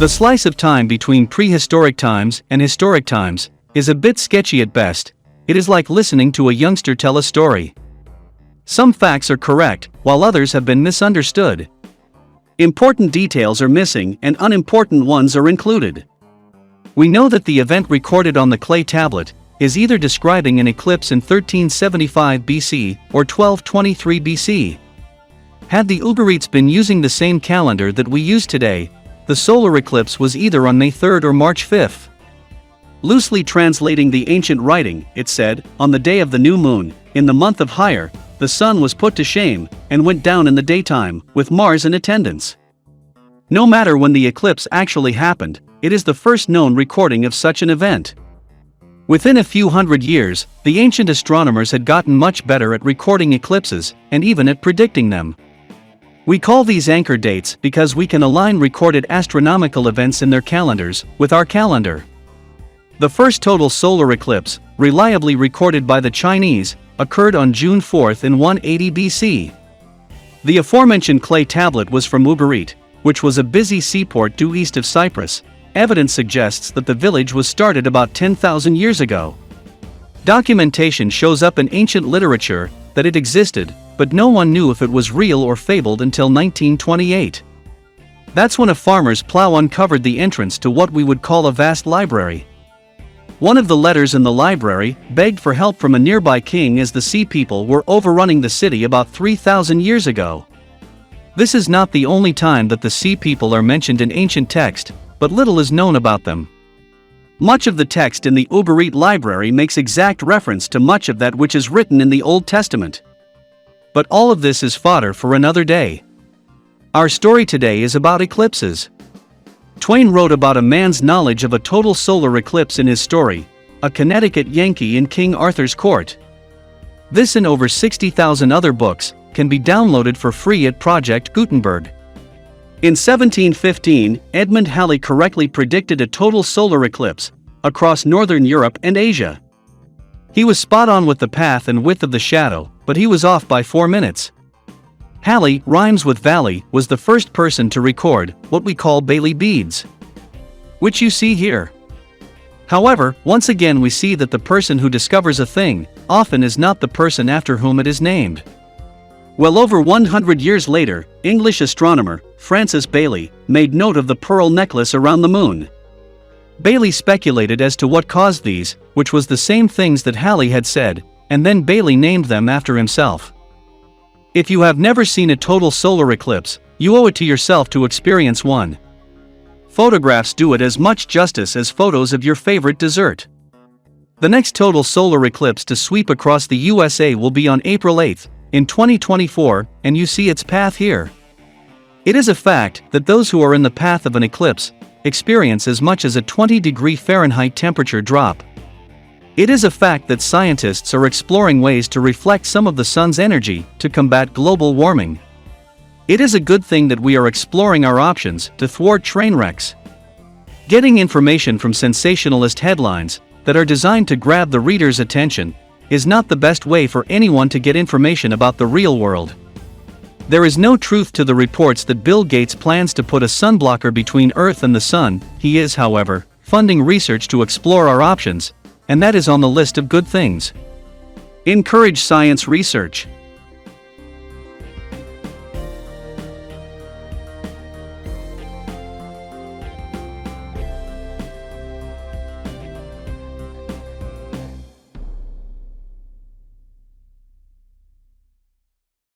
The slice of time between prehistoric times and historic times is a bit sketchy at best. It is like listening to a youngster tell a story. Some facts are correct, while others have been misunderstood. Important details are missing and unimportant ones are included. We know that the event recorded on the clay tablet is either describing an eclipse in 1375 BC or 1223 BC. Had the Ugarites been using the same calendar that we use today, the solar eclipse was either on May 3rd or March 5th. Loosely translating the ancient writing, it said, on the day of the new moon, in the month of Hire, the sun was put to shame and went down in the daytime, with Mars in attendance. No matter when the eclipse actually happened, it is the first known recording of such an event. Within a few hundred years, the ancient astronomers had gotten much better at recording eclipses, and even at predicting them. We call these anchor dates because we can align recorded astronomical events in their calendars with our calendar. The first total solar eclipse, reliably recorded by the Chinese, occurred on June 4 in 180 BC. The aforementioned clay tablet was from Ugarit, which was a busy seaport due east of Cyprus. Evidence suggests that the village was started about 10,000 years ago. Documentation shows up in ancient literature that it existed, but no one knew if it was real or fabled until 1928. That's when a farmer's plow uncovered the entrance to what we would call a vast library. One of the letters in the library begged for help from a nearby king as the sea people were overrunning the city about 3,000 years ago. This is not the only time that the sea people are mentioned in ancient text, but little is known about them. Much of the text in the Ugarit library makes exact reference to much of that which is written in the Old Testament. But all of this is fodder for another day. Our story today is about eclipses. Twain wrote about a man's knowledge of a total solar eclipse in his story, A Connecticut Yankee in King Arthur's Court. This and over 60,000 other books can be downloaded for free at Project Gutenberg. In 1715, Edmund Halley correctly predicted a total solar eclipse across northern Europe and Asia. He was spot on with the path and width of the shadow, but he was off by 4 minutes. Halley, rhymes with valley, was the first person to record what we call Bailey beads, which you see here. However, once again we see that the person who discovers a thing often is not the person after whom it is named. Well over 100 years later, English astronomer Francis Bailey made note of the pearl necklace around the moon. Bailey speculated as to what caused these, which was the same things that Halley had said, and then Bailey named them after himself. If you have never seen a total solar eclipse, you owe it to yourself to experience one. Photographs do it as much justice as photos of your favorite dessert. The next total solar eclipse to sweep across the USA will be on April 8th, in 2024, and you see its path here. It is a fact that those who are in the path of an eclipse experience as much as a 20-degree Fahrenheit temperature drop. It is a fact that scientists are exploring ways to reflect some of the sun's energy to combat global warming. It is a good thing that we are exploring our options to thwart train wrecks. Getting information from sensationalist headlines that are designed to grab the reader's attention is not the best way for anyone to get information about the real world. There is no truth to the reports that Bill Gates plans to put a sunblocker between Earth and the sun. He is, however, funding research to explore our options, and that is on the list of good things. Encourage science research.